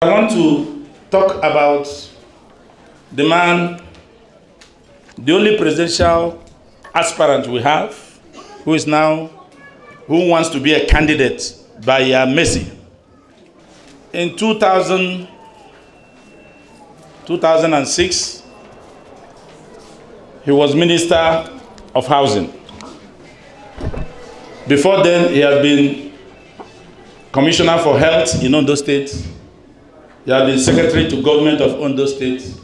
I want to talk about the man, the only presidential aspirant we have, who wants to be a candidate by Messi. In 2006, he was Minister of Housing. Before then, he had been Commissioner for Health in Ondo State. He had been Secretary to Government of Ondo State.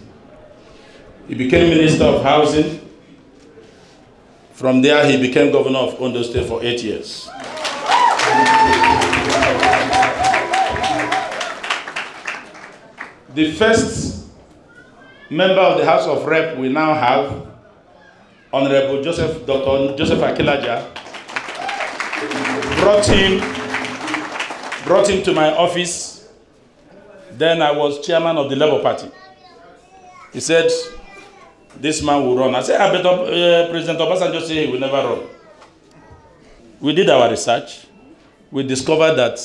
He became Minister of Housing. From there, he became Governor of Ondo State for 8 years. The first member of the House of Rep we now have, Honorable Dr. Joseph Akilaja, brought him to my office. Then I was chairman of the Labour Party. He said, this man will run. I said, I bet President Obasanjo said he will never run. We did our research. We discovered that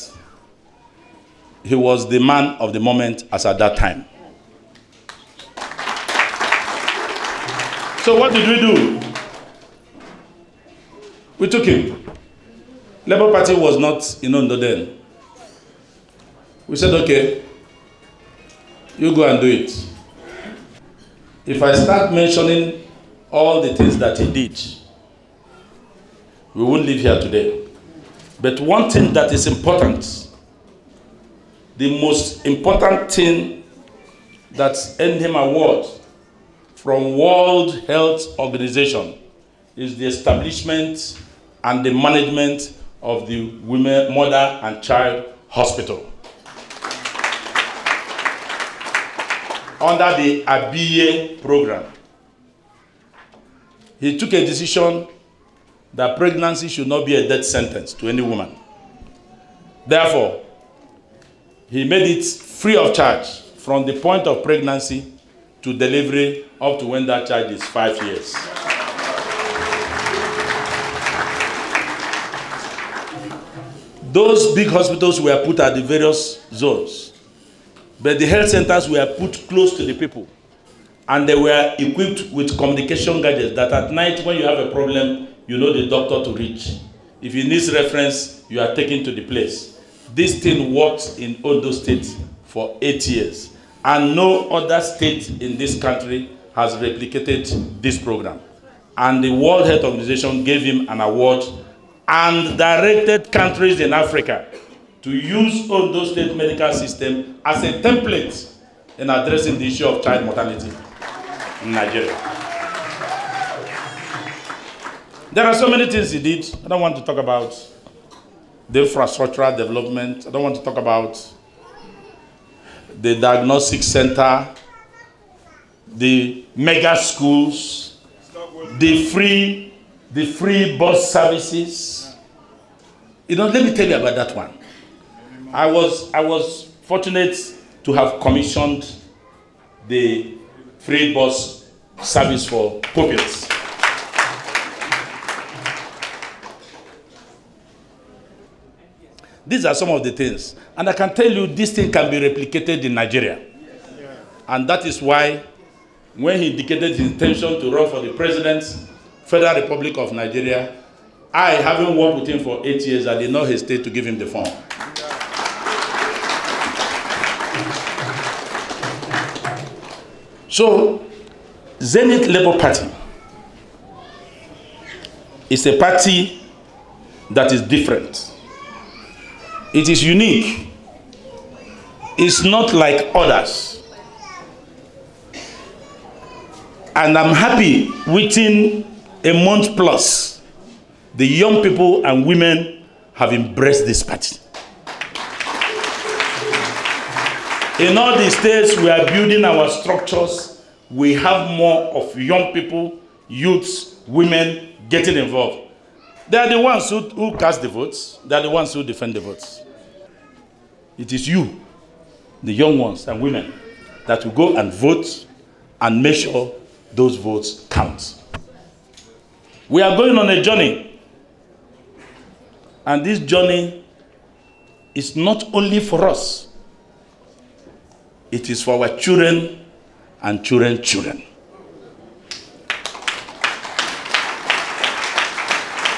he was the man of the moment as at that time. So what did we do? We took him. Labour Party was not in Ondo then. We said, okay, you go and do it. If I start mentioning all the things that he did, we won't live here today. But one thing that is important, the most important thing that earned him an award from World Health Organization is the establishment and the management of the Women, Mother and Child Hospital under the Abiye program. He took a decision that pregnancy should not be a death sentence to any woman. Therefore, he made it free of charge from the point of pregnancy to delivery up to when that child is 5 years. Those big hospitals were put at the various zones, but the health centers were put close to the people, and they were equipped with communication gadgets that at night when you have a problem, you know the doctor to reach. If you need reference, you are taken to the place. This thing worked in Ondo State for 8 years, and no other state in this country has replicated this program. And the World Health Organization gave him an award and directed countries in Africa to use Ondo State medical system as a template in addressing the issue of child mortality in Nigeria. There are so many things he did. I don't want to talk about the infrastructural development. I don't want to talk about the diagnostic center, the mega schools, the free bus services. You know, let me tell you about that one. I was fortunate to have commissioned the free bus service for pupils. These are some of the things. And I can tell you this thing can be replicated in Nigeria. And that is why when he indicated his intention to run for the president, Federal Republic of Nigeria, I, having worked with him for 8 years, I did not hesitate to give him the form. So, Zenith Labour Party is a party that is different. It is unique. It's not like others. And I'm happy within a month plus, the young people and women have embraced this party. In all the states we are building our structures, we have more of young people, youths, women getting involved. They are the ones who cast the votes. They are the ones who defend the votes. It is you, the young ones and women, that will go and vote and make sure those votes count. We are going on a journey. And this journey is not only for us. It is for our children and children's children.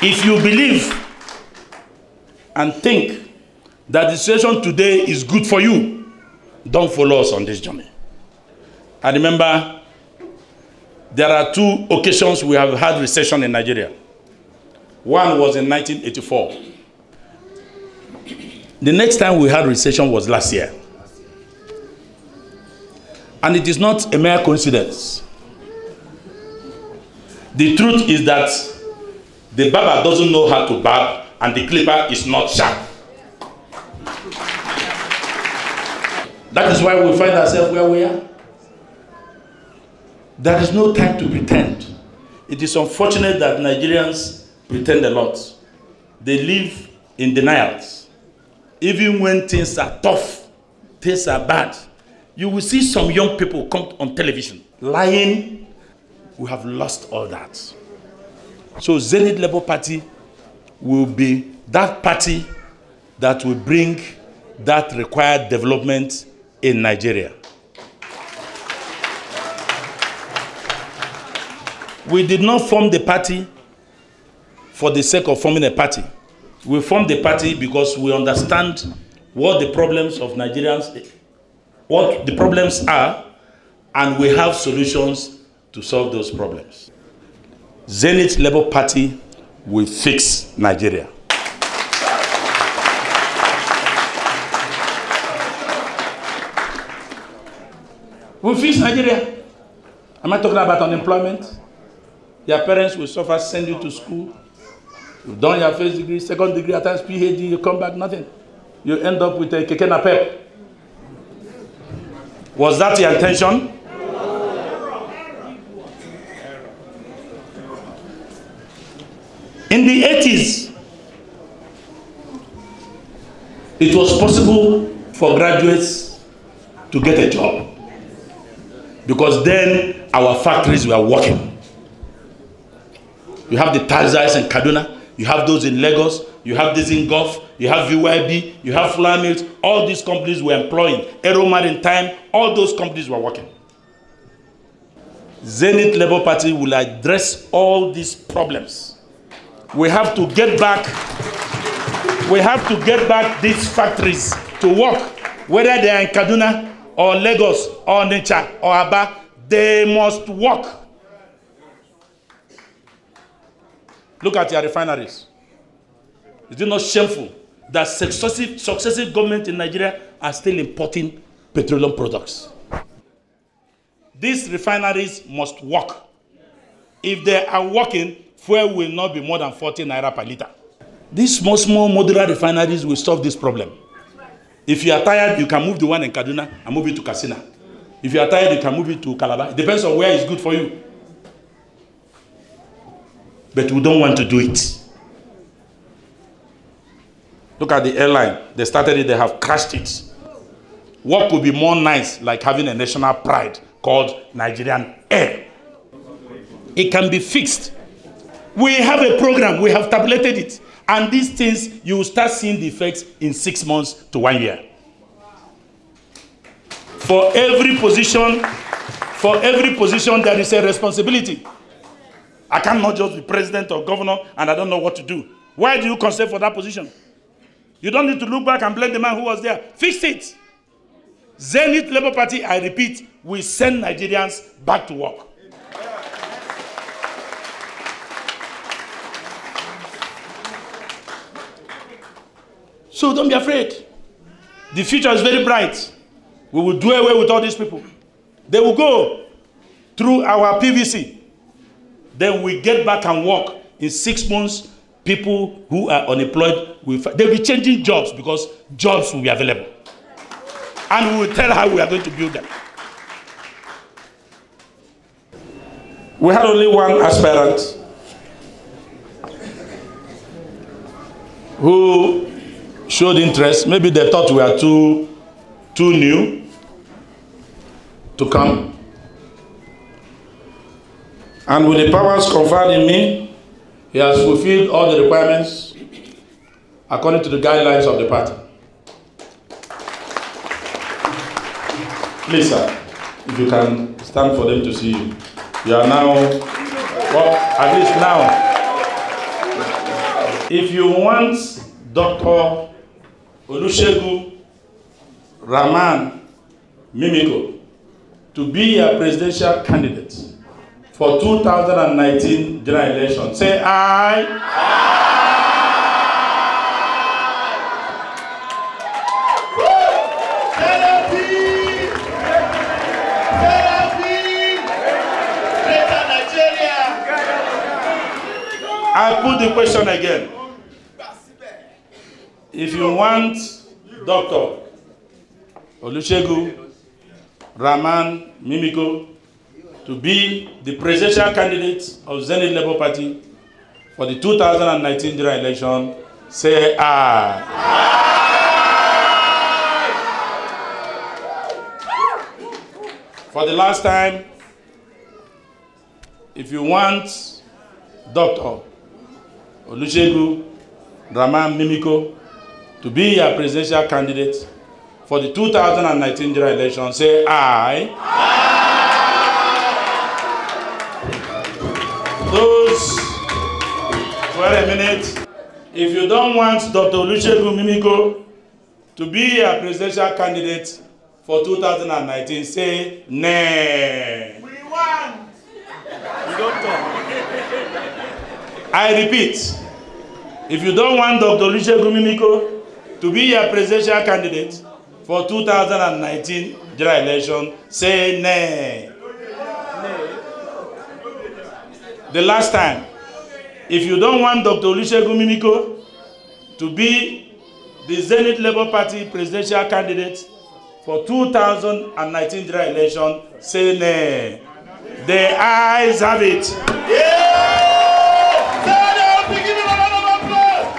If you believe and think that the situation today is good for you, don't follow us on this journey. I remember there are 2 occasions we have had recession in Nigeria. One was in 1984. The next time we had recession was last year. And it is not a mere coincidence. The truth is that the barber doesn't know how to barb and the clipper is not sharp. That is why we find ourselves where we are. There is no time to pretend. It is unfortunate that Nigerians pretend a lot. They live in denials. Even when things are tough, things are bad, you will see some young people come on television lying. We have lost all that. So Zenith Labour Party will be that party that will bring that required development in Nigeria. We did not form the party for the sake of forming a party. We formed the party because we understand what the problems of Nigerians, what the problems are, and we have solutions to solve those problems. Zenith Labour Party will fix Nigeria. We'll fix Nigeria. Am I talking about unemployment? Your parents will suffer, send you to school. You've done your first degree, second degree, at times PhD, you come back, nothing. You end up with a keke napep. Was that your intention? In the 80s, it was possible for graduates to get a job because then our factories were working. You have the Tazais in Kaduna, you have those in Lagos, you have this in Gulf, you have VYB, you have Flour Mills. All these companies were employing. Aero Maritime, all those companies were working. Zenith Labour Party will address all these problems. We have to get back these factories to work, whether they are in Kaduna or Lagos or Onitsha or Aba, they must work. Look at your refineries. Is it not shameful that successive governments in Nigeria are still importing petroleum products? These refineries must work. If they are working, fuel will not be more than 40 naira per liter. These small modular refineries will solve this problem. If you are tired, you can move the one in Kaduna and move it to Katsina. If you are tired, you can move it to Calabar. It depends on where it's good for you. But we don't want to do it. Look at the airline. They started it, they have crashed it. What could be more nice like having a national pride called Nigerian Air? It can be fixed. We have a program, we have tabulated it. And these things, you will start seeing the effects in 6 months to 1 year. For every position, there is a responsibility. I cannot just be president or governor and I don't know what to do. Why do you consent for that position? You don't need to look back and blame the man who was there. Fix it. Zenith Labour Party, I repeat, will send Nigerians back to work. So don't be afraid. The future is very bright. We will do away with all these people. They will go through our PVC. Then we get back and work. In 6 months, people who are unemployed, they'll be changing jobs because jobs will be available. And we will tell how we are going to build them. We had only one aspirant who showed interest. Maybe they thought we were too new to come. And with the powers conferred in me, he has fulfilled all the requirements according to the guidelines of the party. Please, sir, if you can stand for them to see you. You are now, well, at least now. If you want Dr. Olusegun Rahman Mimiko to be a presidential candidate for 2019 general election, say aye. I put the question again. If you want Dr. Olusegun Rahman Mimiko to be the presidential candidate of Zenith Labour Party for the 2019 general election, say aye. For the last time, if you want Dr. Olusegun Rahman Mimiko to be a presidential candidate for the 2019 general election, say aye. Those, wait a minute. If you don't want Dr. Olusegun Mimiko to be a presidential candidate for 2019, say nay. We want. We don't talk. I repeat, if you don't want Dr. Olusegun Mimiko to be a presidential candidate for 2019 general election, say nay. The last time, if you don't want Dr. Olusegun Mimiko to be the Zenith Labour Party presidential candidate for 2019 general election, say nay. The ayes have it. Yeah! Give him a round of applause.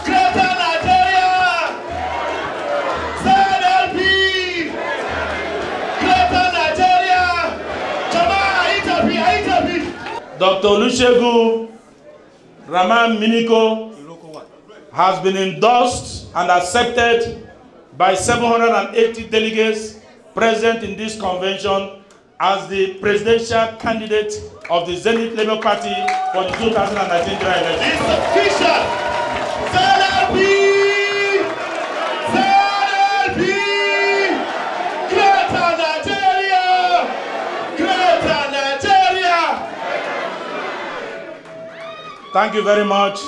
Greater Nigeria. ZLP. Greater Nigeria. Dr. Olusegun Rahman Mimiko has been endorsed and accepted by 780 delegates present in this convention as the presidential candidate of the Zenith Labour Party for the 2019 general election. It's official! ZLP! ZLP! Greater Nigeria! Greater Nigeria! Thank you very much.